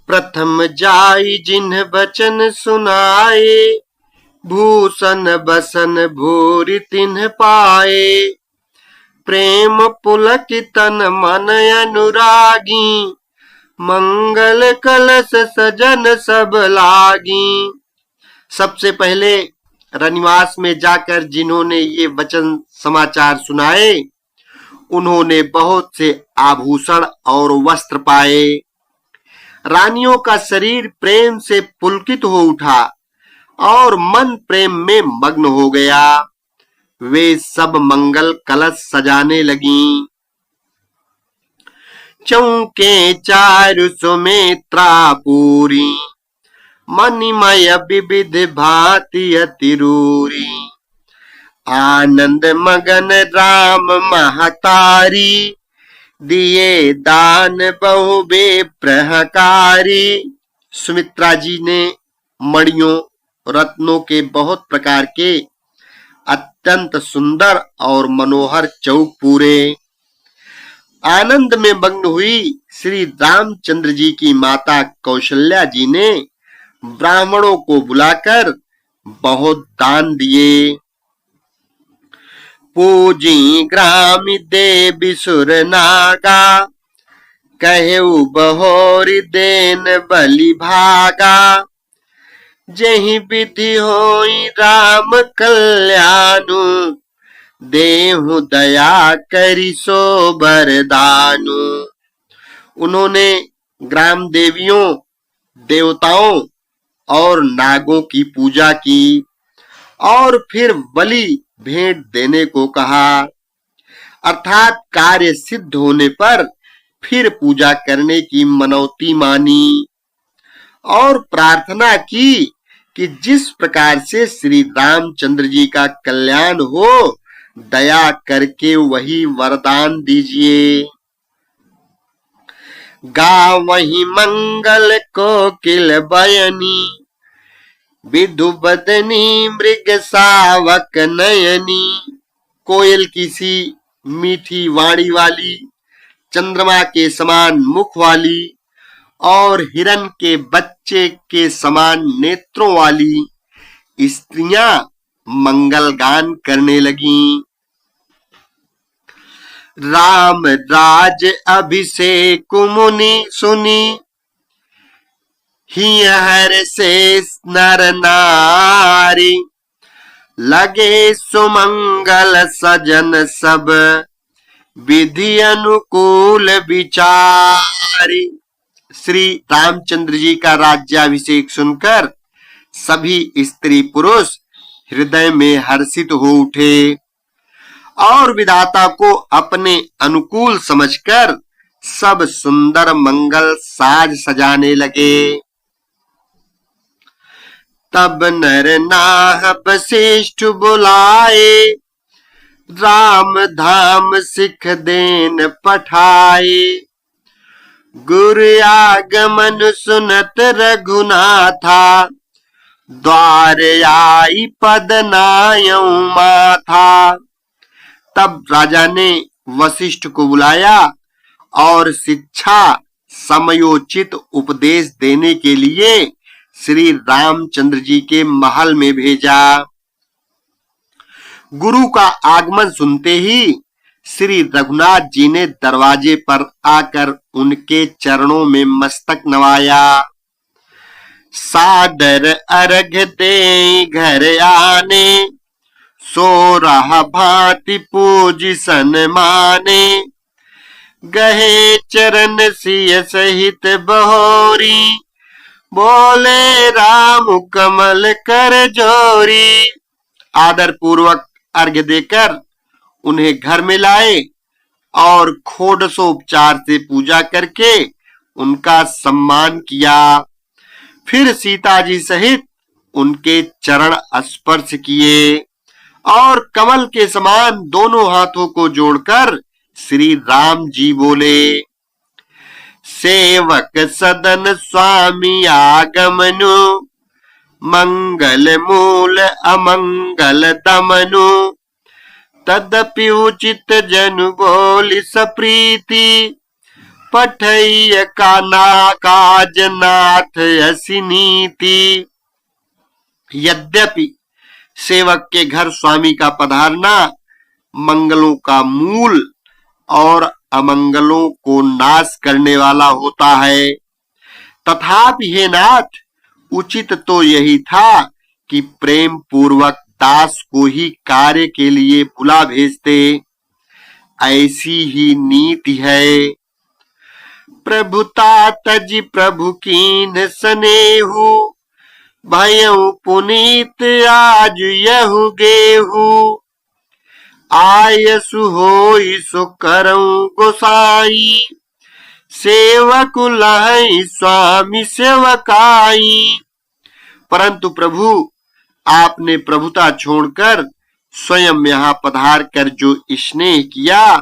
प्रथम जाई जिन्ह बचन सुनाए, भूषण बसन भूरि तिन्ह पाए। प्रेम पुलकित तन मन अनुरागी, मंगल कलश सजन सब लागी। सबसे पहले रनिवास में जाकर जिन्होंने ये वचन समाचार सुनाए, उन्होंने बहुत से आभूषण और वस्त्र पाए। रानियों का शरीर प्रेम से पुलकित हो उठा और मन प्रेम में मग्न हो गया। वे सब मंगल कलश सजाने लगीं। चौके चारु सुमित्रा पूरी, मणिमय विविध भांति अतिरूरी। आनंद मगन राम महतारी, दिए दान बहु बेप्रहकारी। सुमित्रा जी ने मणियों रत्नों के बहुत प्रकार के अत्यंत सुंदर और मनोहर चौक पूरे। आनंद में मग्न हुई श्री रामचंद्र जी की माता कौशल्या जी ने ब्राह्मणों को बुलाकर बहुत दान दिए। पूजी ग्रामी देवी सुर नागा, कहेउ बहोरी देन बलि भागा। जहि विधि होई राम कल्याणु, देहु दया करी सो बरदानु। उन्होंने ग्राम देवियों, देवताओं और नागों की पूजा की और फिर बलि भेंट देने को कहा, अर्थात कार्य सिद्ध होने पर फिर पूजा करने की मनौती मानी और प्रार्थना की कि जिस प्रकार से श्री रामचंद्र जी का कल्याण हो, दया करके वही वरदान दीजिए। गावहि मंगल कोकिल बयनी, विधु बदनी मृग सावक नयनी। कोयल की सी मीठी वाणी वाली, चंद्रमा के समान मुख वाली और हिरण के बच्चे के समान नेत्रों वाली स्त्रियां मंगल गान करने लगीं। राम राज अभिषेक मुनि सुनी, हियर से नर नारी। लगे सुमंगल सजन सब, विधि अनुकूल विचारी। श्री रामचंद्र जी का राज्याभिषेक सुनकर सभी स्त्री पुरुष हृदय में हर्षित हो उठे और विधाता को अपने अनुकूल समझकर सब सुंदर मंगल साज सजाने लगे। तब नर नाह वशिष्ठ बुलाए, राम धाम सिख देन पठाए। गुरु आगमन सुनत रघुनाथा, द्वार आई पद नायौ माथा। तब राजा ने वशिष्ठ को बुलाया और शिक्षा समयोचित उपदेश देने के लिए श्री रामचंद्र जी के महल में भेजा। गुरु का आगमन सुनते ही श्री रघुनाथ जी ने दरवाजे पर आकर उनके चरणों में मस्तक नवाया। सादर अर्घ दे घर आने, सो रहा भांति पूज सन माने। गहे चरण सिय सहित बहोरी, बोले राम कमल कर जोरी। आदर पूर्वक अर्घ्य देकर उन्हें घर में लाए और षोडशोपचार से पूजा करके उनका सम्मान किया। फिर सीता जी सहित उनके चरण स्पर्श किए और कमल के समान दोनों हाथों को जोड़कर श्री राम जी बोले, सेवक सदन स्वामी आगमनु, मंगल मूल अमंगल दमनु। तदपि उचित जनु बोली सप्रीति, पठैय काना काज नाथ ऐसी नीति। यद्यपि सेवक के घर स्वामी का पधारना मंगलों का मूल और अमंगलों को नाश करने वाला होता है, तथापि हे नाथ, उचित तो यही था कि प्रेम पूर्वक दास को ही कार्य के लिए बुला भेजते। ऐसी ही नीति है। प्रभुता तज प्रभु कीन स्नेहु, भयउ पुनीत आज यहु गेहु। आयसु होई सो करऊं गोसाई, सेवक लहई स्वामी सेवकाई। परंतु प्रभु, आपने प्रभुता छोड़कर स्वयं यहाँ पधार कर जो स्नेह किया,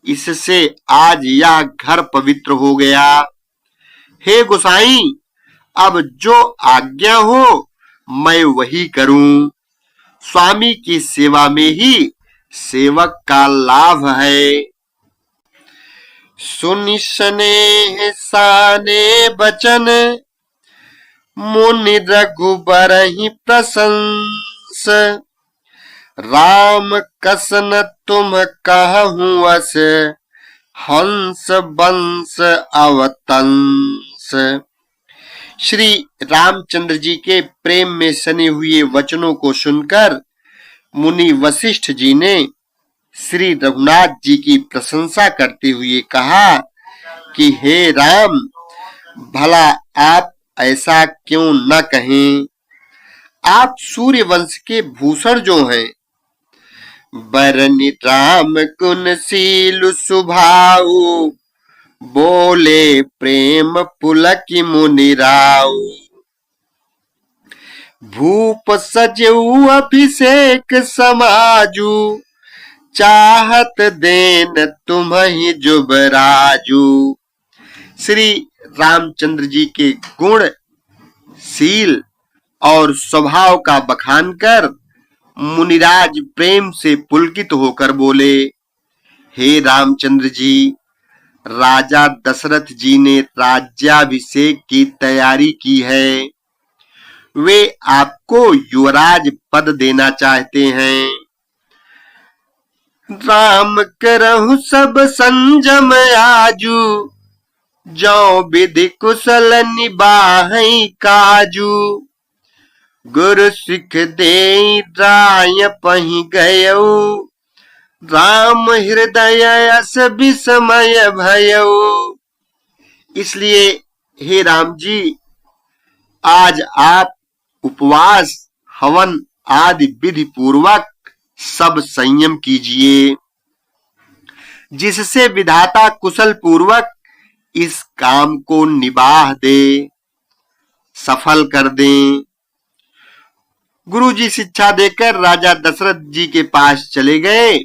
इससे आज यह घर पवित्र हो गया। हे गोसाई, अब जो आज्ञा हो मैं वही करूं। स्वामी की सेवा में ही सेवक का लाभ है। सुनि स्नेह साने बचन, मुनि रघुबर ही प्रशंस। राम कसन तुम कहूँ अस, हंस बंस अवतंस। श्री रामचंद्र जी के प्रेम में सने हुए वचनों को सुनकर मुनि वशिष्ठ जी ने श्री रघुनाथ जी की प्रशंसा करते हुए कहा कि हे राम, भला आप ऐसा क्यों न कहें। आप सूर्य वंश के भूषण जो हैं। बरनि राम गुणशील सुभाऊ, बोले प्रेम पुलक मुनि राऊ। भूप सजऊ अभिषेक समाजू, चाहत देन तुम्हि जुबराजू। श्री रामचंद्र जी के गुण, शील और स्वभाव का बखान कर मुनिराज प्रेम से पुलकित होकर बोले, हे रामचंद्र जी, राजा दशरथ जी ने राज्याभिषेक की तैयारी की है। वे आपको युवराज पद देना चाहते हैं। राम करहु सब संजम आजू, जो विधि कुशल निबाहै काजू। गुरु सिख दे राय पहि गयऊ, राम हृदय अस विस्मय भयऊ। इसलिए हे राम जी, आज आप उपवास, हवन आदि विधि पूर्वक सब संयम कीजिए, जिससे विधाता कुशल पूर्वक इस काम को निबाह दे, सफल कर दें। गुरु जी शिक्षा देकर राजा दशरथ जी के पास चले गए।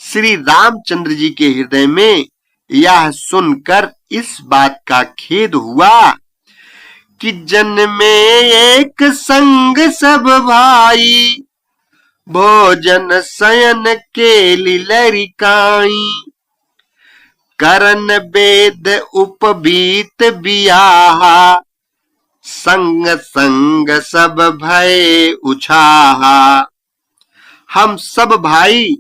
श्री रामचंद्र जी के हृदय में यह सुनकर इस बात का खेद हुआ कि जन्मे एक संग सब भाई, भोजन शयन के लरिकाई। करन वेद उपबीत बियाहा, संग संग सब भय उछाहा। हम सब भाई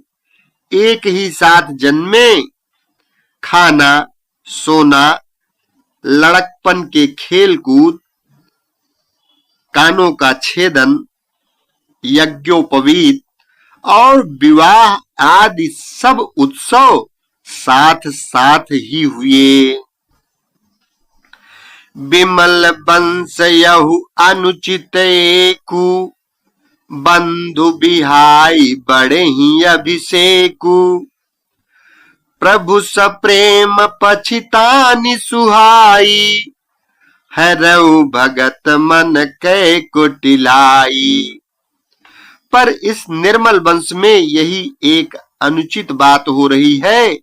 एक ही साथ जन्मे, खाना सोना, लड़कपन के खेल कूद, कानों का छेदन, यज्ञोपवीत और विवाह आदि सब उत्सव साथ साथ ही हुए। विमल वंश यहु अनुचित एकु, बंधु बिहाई बड़े ही अभिषेकु। प्रभु सप्रेम पछितानि सुहाई, हरऊ भगत मन कै कुटिलाई। पर इस निर्मल वंश में यही एक अनुचित बात हो रही है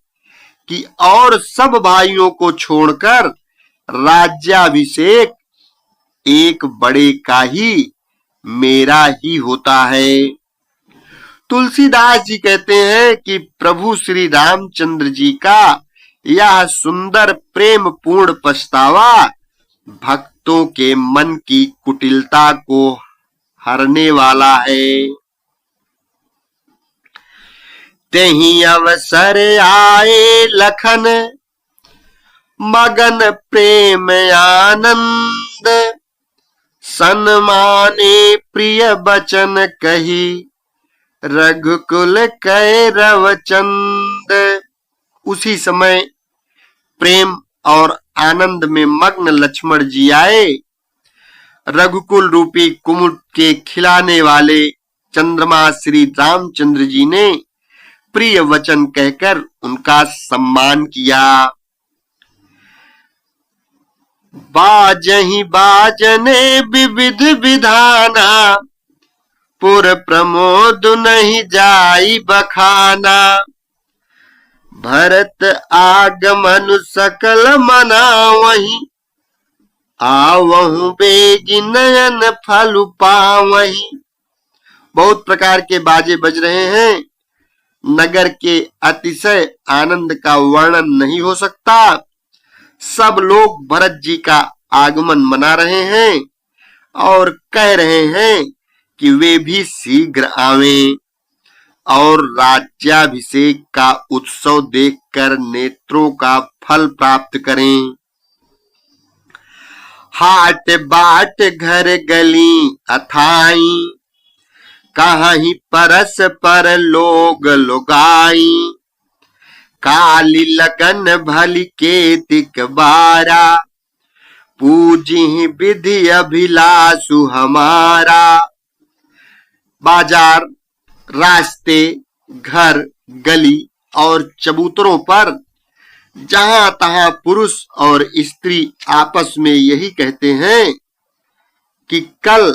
कि और सब भाइयों को छोड़कर राज्याभिषेक एक बड़े का ही, मेरा ही होता है। तुलसीदास जी कहते हैं कि प्रभु श्री रामचंद्र जी का यह सुंदर प्रेम पूर्ण पछतावा भक्तों के मन की कुटिलता को हरने वाला है। तेहि अवसर आए लखन मगन प्रेम आनंद, सन्माने प्रिय बचन कही रघुकुल कैरव चंद। उसी समय प्रेम और आनंद में मग्न लक्ष्मण जी आए। रघुकुल रूपी कुमुद के खिलाने वाले चंद्रमा श्री रामचंद्र जी ने प्रिय वचन कहकर उनका सम्मान किया। बाजहि बाजने विविध विधाना, पुर प्रमोद नहीं जाई बखाना। भरत आगमन सकल मनावहि, आवहु बेगी नयन फल पावहि। बहुत प्रकार के बाजे बज रहे हैं। नगर के अतिशय आनंद का वर्णन नहीं हो सकता। सब लोग भरत जी का आगमन मना रहे हैं और कह रहे हैं कि वे भी शीघ्र आवें और राज्याभिषेक का उत्सव देखकर नेत्रों का फल प्राप्त करें। हाट बाट घर गली अथाई, कहीं परस पर लोग लुगाई। काली लगन भली केतिक बारा, पूजी विधि अभिलाषु हमारा। बाजार, रास्ते, घर, गली और चबूतरों पर जहां तहां पुरुष और स्त्री आपस में यही कहते हैं कि कल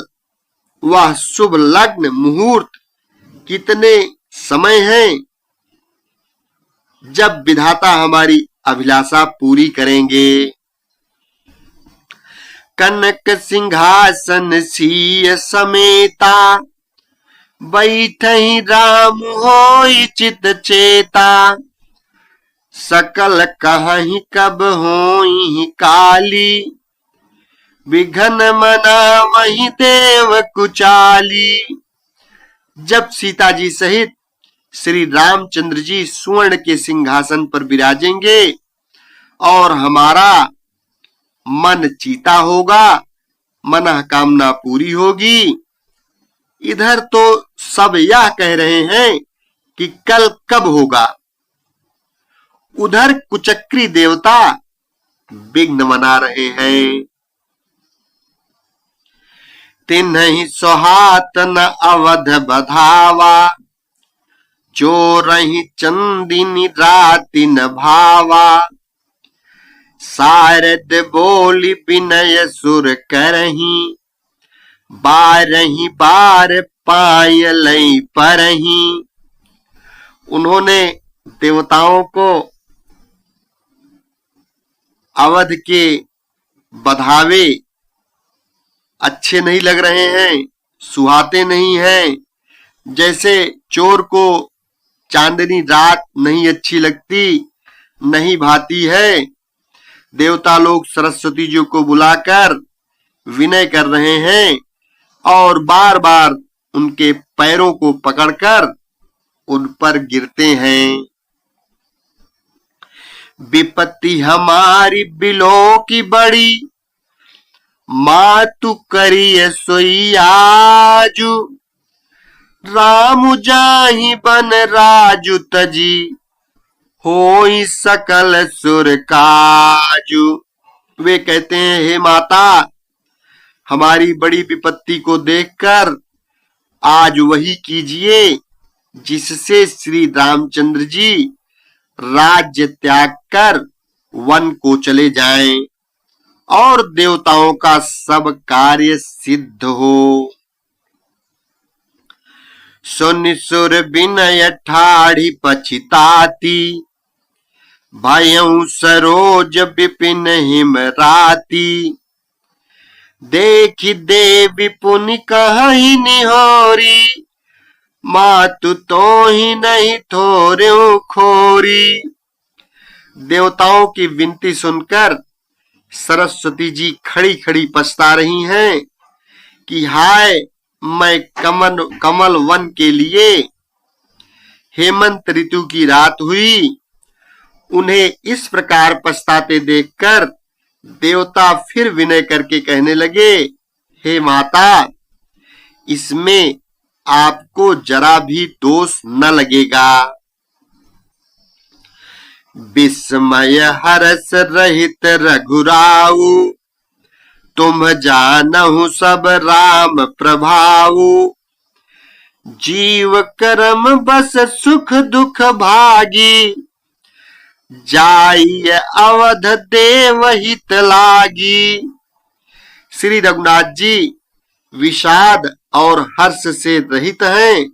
वह शुभ लग्न मुहूर्त कितने समय है जब विधाता हमारी अभिलाषा पूरी करेंगे। कनक सिंहासन सीय समेता, बैठहि राम होई चित चेता। सकल कहहि कब होई काली, विघन मनावहि देव कुचाली। जब सीता जी सहित श्री रामचंद्र जी स्वर्ण के सिंहासन पर विराजेंगे और हमारा मन चीता होगा, मनोकामना पूरी होगी। इधर तो सब यह कह रहे हैं कि कल कब होगा। उधर कुचक्री देवता विघ्न मना रहे हैं। तिन्हि सोहात न अवध बधावा, चोरहि चंदिनी राति न भावा। सारद बोली विनय सुर करही, बारही बार पायलई परही। उन्होंने देवताओं को अवध के बधावे अच्छे नहीं लग रहे हैं, सुहाते नहीं हैं। जैसे चोर को चांदनी रात नहीं अच्छी लगती, नहीं भाती है। देवता लोग सरस्वती जी को बुलाकर विनय कर रहे हैं और बार बार उनके पैरों को पकड़कर उन पर गिरते हैं। विपत्ति हमारी बिलो की बड़ी, मातु करिय सोई आजू। राम जाहि बन राजु तजी, होई सकल सुर काजू। वे कहते हैं, हे माता, हमारी बड़ी विपत्ति को देखकर आज वही कीजिए जिससे श्री रामचंद्र जी राज्य त्याग कर वन को चले जाएं और देवताओं का सब कार्य सिद्ध हो। सुनिसुर विनय ठाढ़ी पछिताती, भयउ सरोज विपिन हिमराती। देखि देवी पुनि कहि निहोरी, मातु तो ही नहीं थोर्यो खोरी। देवताओं की विनती सुनकर सरस्वती जी खड़ी खड़ी पछता रही हैं कि हाय, मैं कमल वन के लिए हेमंत ऋतु की रात हुई। उन्हें इस प्रकार पछताते देखकर देवता फिर विनय करके कहने लगे, हे माता, इसमें आपको जरा भी दोष न लगेगा। विस्मय हर्ष रहित रघुराऊ, तुम जानहु सब राम प्रभाऊ। जीव कर्म बस सुख दुख भागी, जाइए अवध देव हित लागी। श्री रघुनाथ जी विषाद और हर्ष से रहित हैं।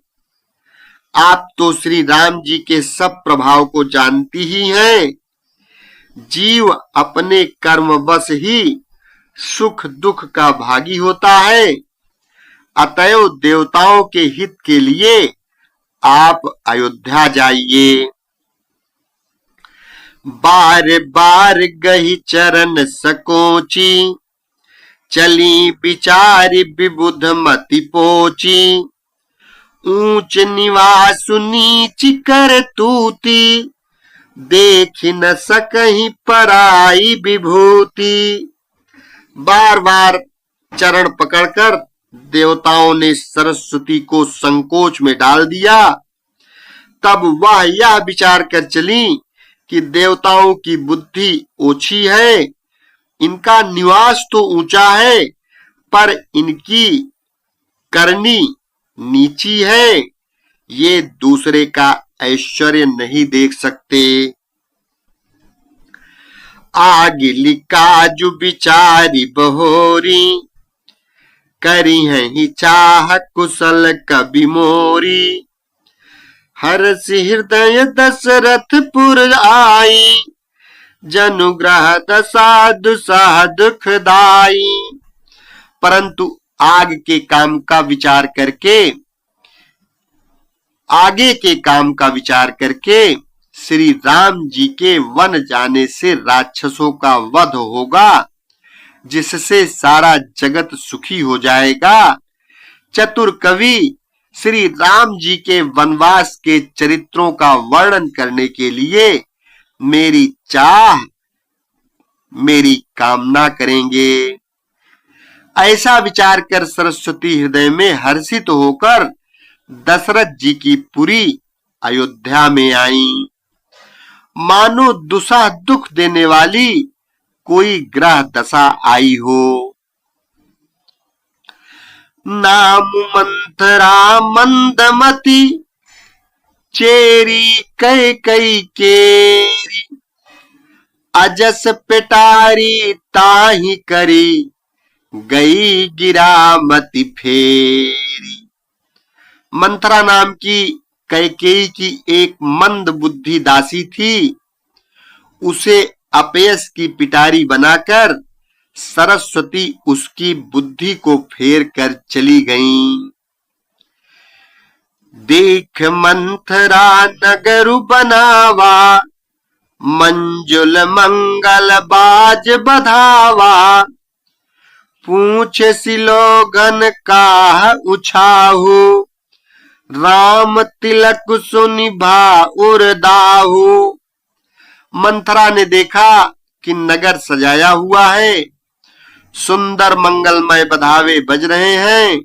आप तो श्री राम जी के सब प्रभाव को जानती ही हैं। जीव अपने कर्म बस ही सुख दुख का भागी होता है। अतएव देवताओं के हित के लिए आप अयोध्या जाइए। बार बार गही चरण सकोची, चली विचारी विबुध मति पोची। ऊंच निवास नीच कर तूती, देख न सकहीं पराई विभूति। बार बार चरण पकड़कर देवताओं ने सरस्वती को संकोच में डाल दिया। तब वह यह विचार कर चली कि देवताओं की बुद्धि ओछी है, इनका निवास तो ऊंचा है, पर इनकी करनी नीची है। ये दूसरे का ऐश्वर्य नहीं देख सकते। आगिली काजु विचारी बहोरी, करी है ही चाह कुशल कवि मोरी। हर्ष हृदय दशरथपुर आई, जनुग्रह दशा दुसाह दुखदाई। परंतु आगे के काम का विचार करके श्री राम जी के वन जाने से राक्षसों का वध होगा, जिससे सारा जगत सुखी हो जाएगा। चतुर कवि श्री राम जी के वनवास के चरित्रों का वर्णन करने के लिए मेरी कामना करेंगे। ऐसा विचार कर सरस्वती हृदय में हर्षित होकर दशरथ जी की पुरी अयोध्या में आई। मानो दुसह दुख देने वाली कोई ग्रह दशा आई हो। नाम मंथरा मंदमती, चेरी कई केरी। अजस पेटारी ताही करी, गई गिरामती फेरी। मंथरा नाम की कैकेयी की एक मंद बुद्धि दासी थी। उसे अपयश की पिटारी बनाकर सरस्वती उसकी बुद्धि को फेर कर चली गईं। देख मंथरा नगरु बनावा, मंजुल मंगल बाज बधावा। पूछ सिलोगन काह उछाहू, राम तिलक सुनिभा उरदाहू। मंथरा ने देखा कि नगर सजाया हुआ है, सुंदर मंगलमय बधावे बज रहे हैं।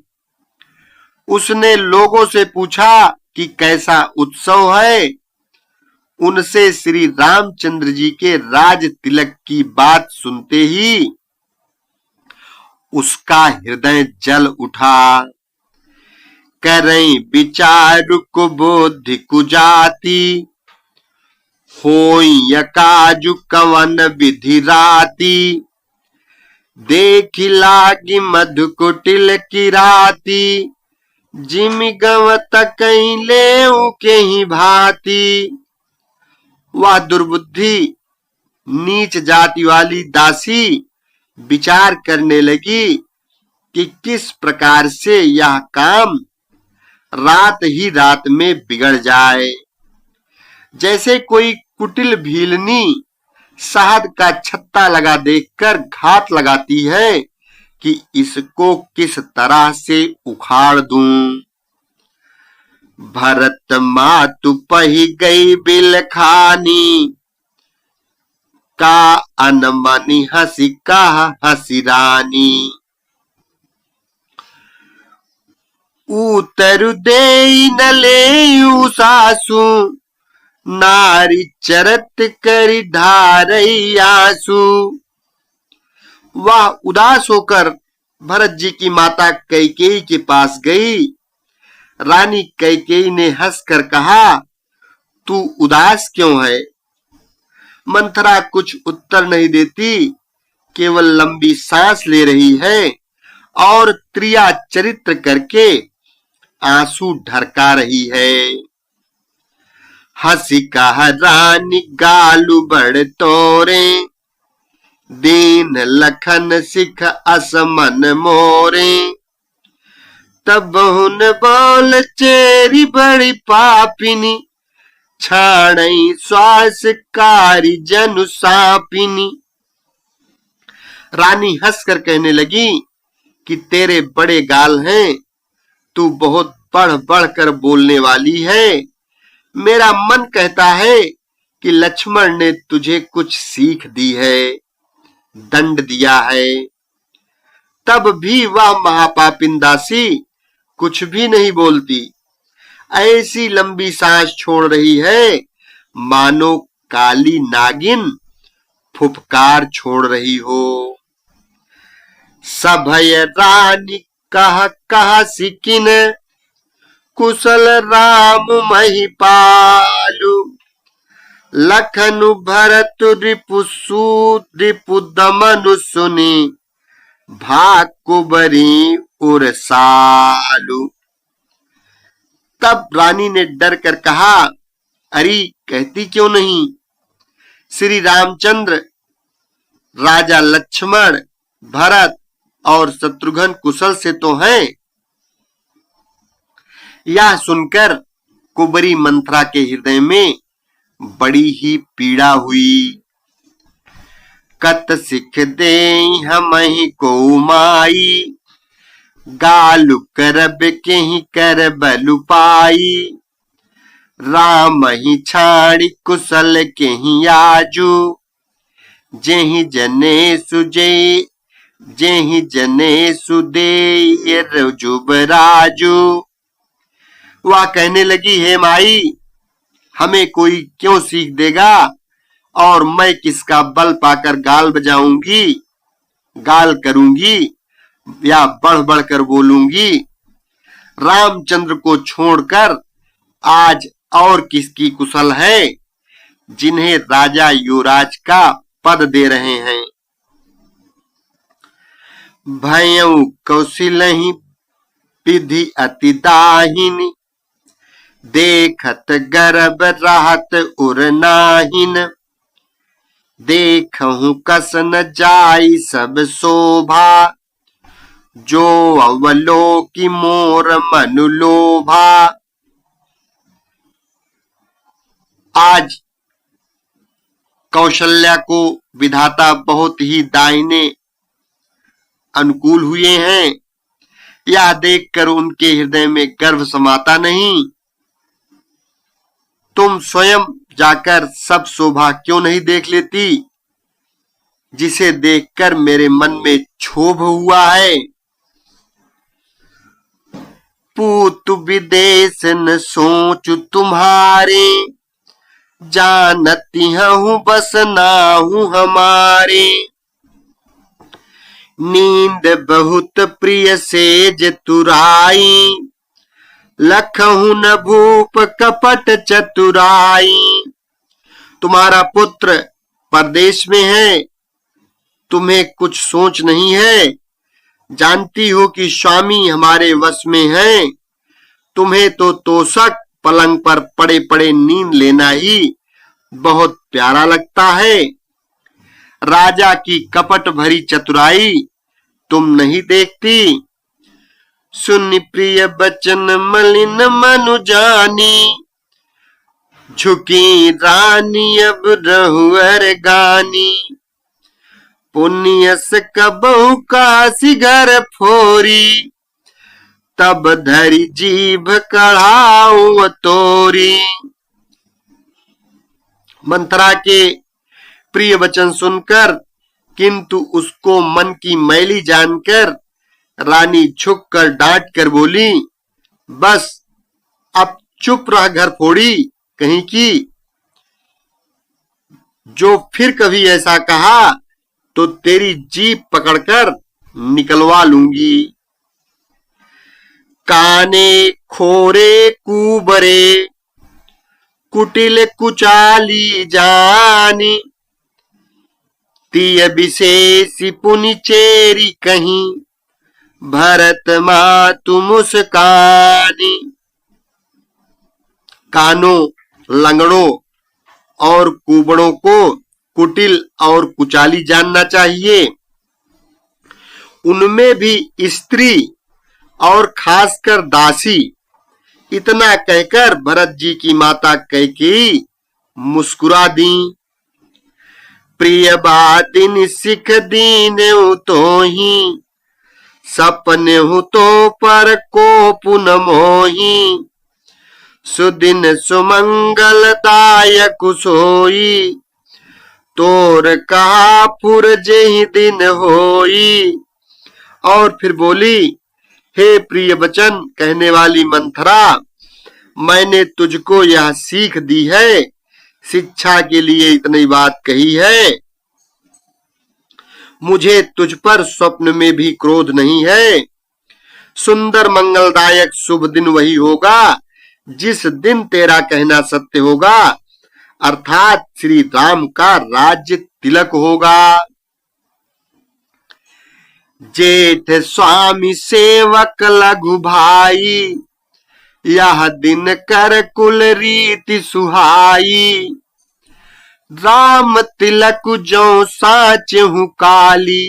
उसने लोगों से पूछा कि कैसा उत्सव है। उनसे श्री रामचंद्र जी के राज तिलक की बात सुनते ही उसका हृदय जल उठा। करें विचारु कुबुद्धि कुजाति, होई यकाजु कवन विधि राती। देखी लागी मधु कुटिल की राती, जिमि गवत कहीं ले के ही भांति। वह दुर्बुद्धि नीच जाति वाली दासी विचार करने लगी कि किस प्रकार से यह काम रात ही रात में बिगड़ जाए। जैसे कोई कुटिल भीलनी शहद का छत्ता लगा देखकर घात लगाती है कि इसको किस तरह से उखाड़ दूं। भरत मातु पही गई बिलखानी, का अनमनी हसी कहा हसी रानी। उतरु देई न लेऊ सासु, नारी चरत करी ढारई आंसू। वह उदास होकर भरत जी की माता कैकेयी के पास गई। रानी कैकेयी ने हंसकर कहा, तू उदास क्यों है? मंथरा कुछ उत्तर नहीं देती, केवल लंबी सांस ले रही है और त्रिया चरित्र करके आंसू ढरका रही है। हंसी कहा रानी गालू बड़ तोरे, दीन लखन सिख असमन मोरे। तब हुन बोल चेरी बड़ी पापिनी, छाणई श्वास कारी जनु सापिनी। रानी हंसकर कहने लगी कि तेरे बड़े गाल हैं, तू बहुत बढ़ बढ़कर बोलने वाली है। मेरा मन कहता है कि लक्ष्मण ने तुझे कुछ सीख दी है, दंड दिया है। तब भी वह महापापिन दासी कुछ भी नहीं बोलती, ऐसी लंबी सांस छोड़ रही है मानो काली नागिन फुफकार छोड़ रही हो। सभय रानी कह सिकिन, कुशल राम महिपालु। लखनु भरत रिपु दमनु सुनी, भाग कुबरी उरसालु। तब रानी ने डर कर कहा, अरे कहती क्यों नहीं? श्री रामचंद्र, राजा लक्ष्मण, भरत और शत्रुघ्न कुशल से तो हैं। यह सुनकर कुबरी मंथरा के हृदय में बड़ी ही पीड़ा हुई। कत सिख दे हमहि को माई, गालु करब के ही कर बलु पाई। राम ही छाड़ी कुशल के ही आजू, जेहि जने सुजय जेहि जने सुदे रजुब राजू। वह कहने लगी, हे माई, हमें कोई क्यों सीख देगा और मैं किसका बल पाकर गाल बजाऊंगी, गाल करूंगी या बढ़ बढ़कर बोलूंगी। रामचंद्र को छोड़कर आज और किसकी कुशल है जिन्हें राजा युवराज का पद दे रहे हैं। भयउ कौशलहि विधि अति दाहिनी, देखत गर्भ रहत उर नाहिन। देखहु कस न जाई सब शोभा, जो अवलोकि मोर मनु लोभा। आज कौशल्या को विधाता बहुत ही दाहिने अनुकूल हुए हैं। यह देखकर उनके हृदय में गर्व समाता नहीं। तुम स्वयं जाकर सब शोभा क्यों नहीं देख लेती, जिसे देखकर मेरे मन में क्षोभ हुआ है। पूत विदेश न सोचु तुम्हारे, जानती हूँ बस नाहू हमारे। नींद बहुत प्रिय सेज तुराई, लखहु न भूप कपट चतुराई। तुम्हारा पुत्र परदेश में है, तुम्हें कुछ सोच नहीं है। जानती हो कि स्वामी हमारे वश में है। तुम्हें तो तोषक पलंग पर पड़े पड़े नींद लेना ही बहुत प्यारा लगता है। राजा की कपट भरी चतुराई तुम नहीं देखती। सुन प्रिय बचन मलिन मनु जानी, झुकी रानी अब रहुअर गानी, पुण्यस कबहु कासी घर फोरी, तब धरी जीभ कढ़ाऊ तोरी। मंथरा के प्रिय वचन सुनकर किंतु उसको मन की मैली जानकर रानी झुककर डांट कर बोली, बस अब चुप रह घर फोड़ी कहीं की। जो फिर कभी ऐसा कहा तो तेरी जीभ पकड़कर निकलवा लूंगी। काने खोरे कुबरे, कुटिल कुचाली जानी, तिय विशेषी पुनि चेरी कहीं, भरत मातु मुस्कानी। कानों, लंगड़ों और कुबड़ों को कुटिल और कुचाली जानना चाहिए। उनमें भी स्त्री और खासकर दासी। इतना कहकर भरत जी की माता कैकेयी मुस्कुरा दी। प्रिय बातिन सिख दीन तो ही, सपने हो तो पर को पुन मोही, सुदिन सुमंगल दायक सोई, तोर कहा पुरजे ही दिन होई। और फिर बोली, हे प्रिय वचन कहने वाली मंथरा, मैंने तुझको यह सीख दी है, शिक्षा के लिए इतनी बात कही है। मुझे तुझ पर स्वप्न में भी क्रोध नहीं है। सुंदर मंगलदायक शुभ दिन वही होगा जिस दिन तेरा कहना सत्य होगा, अर्थात श्री राम का राज्य तिलक होगा। जेठ स्वामी सेवक लघु भाई, यह दिन कर कुल रीति सुहाई, राम तिलक जो साच हूँ काली,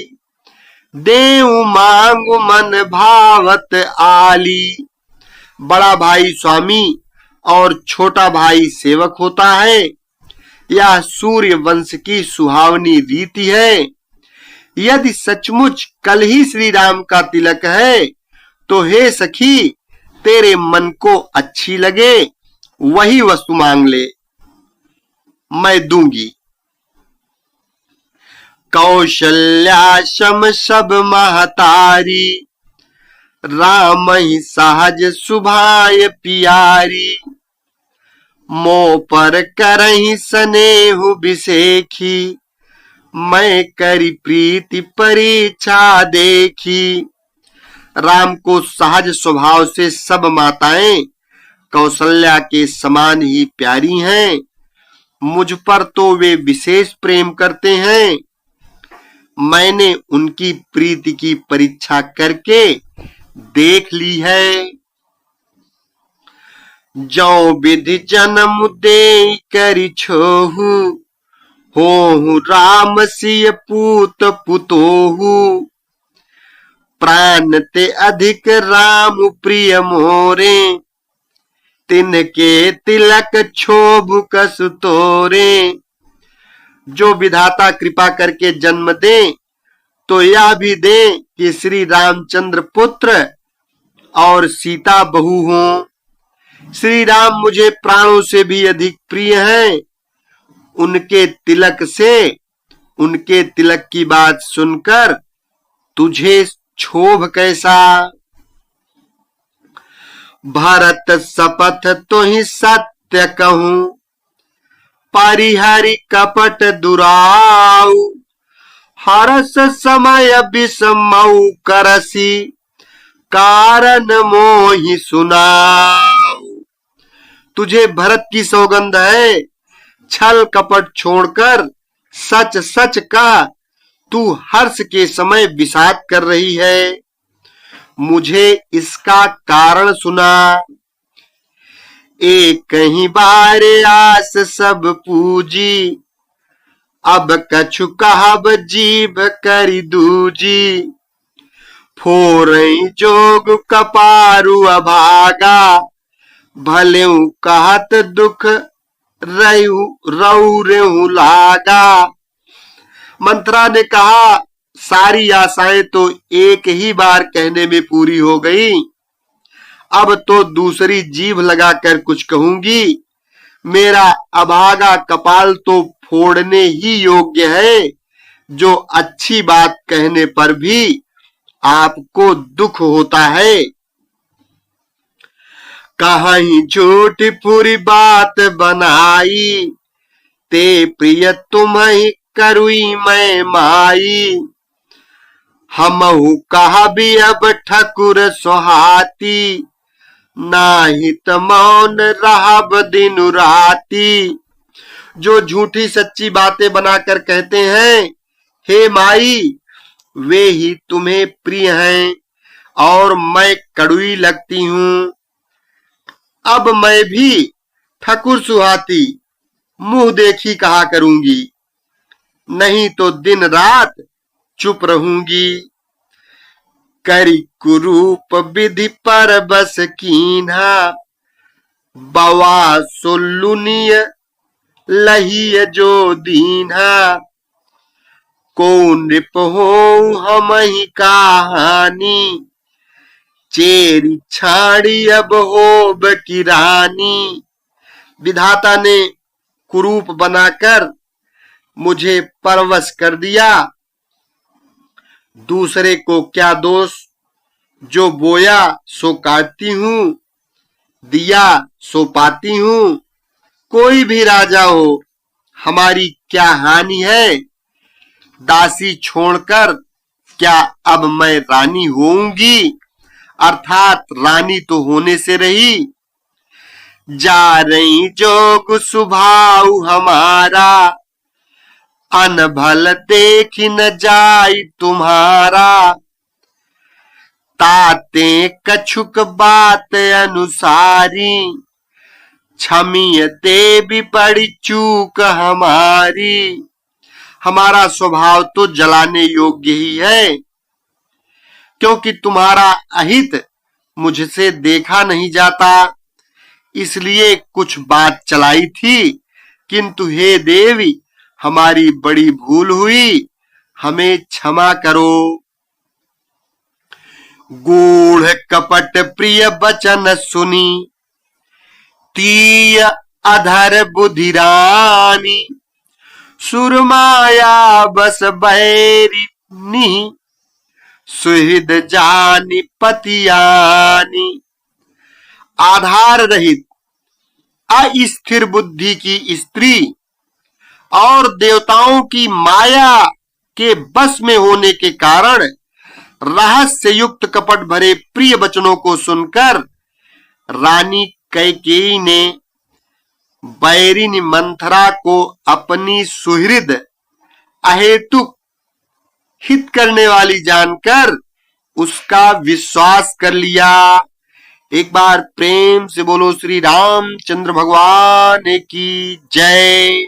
देव मांग मन भावत आली। बड़ा भाई स्वामी और छोटा भाई सेवक होता है। यह सूर्य वंश की सुहावनी रीति है। यदि सचमुच कल ही श्री राम का तिलक है तो हे सखी, तेरे मन को अच्छी लगे वही वस्तु मांग ले, मैं दूंगी। कौशल्या शम सब महतारी, राम ही सहज सुभाय पियारी, मोह पर करही स्नेहु बिसेखी, मैं करी प्रीति परीक्षा देखी। राम को सहज स्वभाव से सब माताएं कौशल्या के समान ही प्यारी हैं। मुझ पर तो वे विशेष प्रेम करते हैं। मैंने उनकी प्रीति की परीक्षा करके देख ली है। जो विधि जन्म दे करि छोहु, होहु राम सिय पूत पुतोहु, प्राण ते अधिक राम प्रिय मोरे, तिनके तिलक क्षोभ कसु तोरे। जो विधाता कृपा करके जन्म दे तो यह भी दे कि श्री रामचंद्र पुत्र और सीता बहू हों। श्री राम मुझे प्राणों से भी अधिक प्रिय हैं। उनके तिलक से, उनके तिलक की बात सुनकर तुझे क्षोभ कैसा। भरत शपथ तो ही सत्य कहूं, परिहरि कपट दुराऊ, हरस समय विषमऊ करसी, कारण मोहि सुनाऊ। तुझे भरत की सौगंध है, छल कपट छोड़कर सच सच कह, तू हर्ष के समय विषाद कर रही है। मुझे इसका कारण सुना। एक ही बार आस सब पूजी, अब कछु कहब जीभ करि दूजी, फोरई जोग कपारु अभागा, भलेउ कहत दुख रेहू लागा। मंथरा ने कहा, सारी आशाएं तो एक ही बार कहने में पूरी हो गई, अब तो दूसरी जीभ लगाकर कुछ कहूंगी। मेरा अभागा कपाल तो फोड़ने ही योग्य है, जो अच्छी बात कहने पर भी आपको दुख होता है। कहीं झूठी पूरी बात बनाई, ते प्रिय तुम्हें करुई मैं माई। हमहु कहा भी अब ठकुर सोहाती, नाहित मौन रहब दिन राती। जो झूठी सच्ची बातें बनाकर कहते हैं, हे माई, वे ही तुम्हें प्रिय हैं और मैं कड़ुई लगती हूँ। अब मैं भी ठकुर सुहाती मुंह देखी कहा करूंगी, नहीं तो दिन रात चुप रहूंगी। करी कुरूप विधि पर बस कीन्हा, बवा सोलुनिय लही जो दीन्हा। को नृप हो हम ही कहानी, चेरी छाड़ी अब होब की रानी। विधाता ने कुरूप बनाकर मुझे परवश कर दिया, दूसरे को क्या दोष, जो बोया सो काटती हूँ, दिया सो पाती हूँ। कोई भी राजा हो, हमारी क्या हानि है, दासी छोड़कर क्या अब मैं रानी होऊंगी, अर्थात रानी तो होने से रही। जा रही जोग सुभाव हमारा, अनभल देख न जाई तुम्हारा। ताते कछुक बात अनुसारी, क्षमीय देवी बड़ी चूक हमारी। हमारा स्वभाव तो जलाने योग्य ही है, क्योंकि तुम्हारा अहित मुझसे देखा नहीं जाता, इसलिए कुछ बात चलाई थी, किंतु हे देवी, हमारी बड़ी भूल हुई, हमें क्षमा करो। गूढ़ कपट प्रिय वचन सुनी, तीय अधर बुधिरानी। सुरमाया बस बैरी नी, सुहृद जानी पतियानी। आधार रहित अस्थिर बुद्धि की स्त्री और देवताओं की माया के बस में होने के कारण रहस्य युक्त कपट भरे प्रिय वचनों को सुनकर रानी कैकेयी ने बैरिनी मंथरा को अपनी सुहृद अहेतुक हित करने वाली जानकर उसका विश्वास कर लिया। एक बार प्रेम से बोलो श्री रामचंद्र भगवान की जय।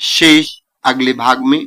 शेष अगले भाग में।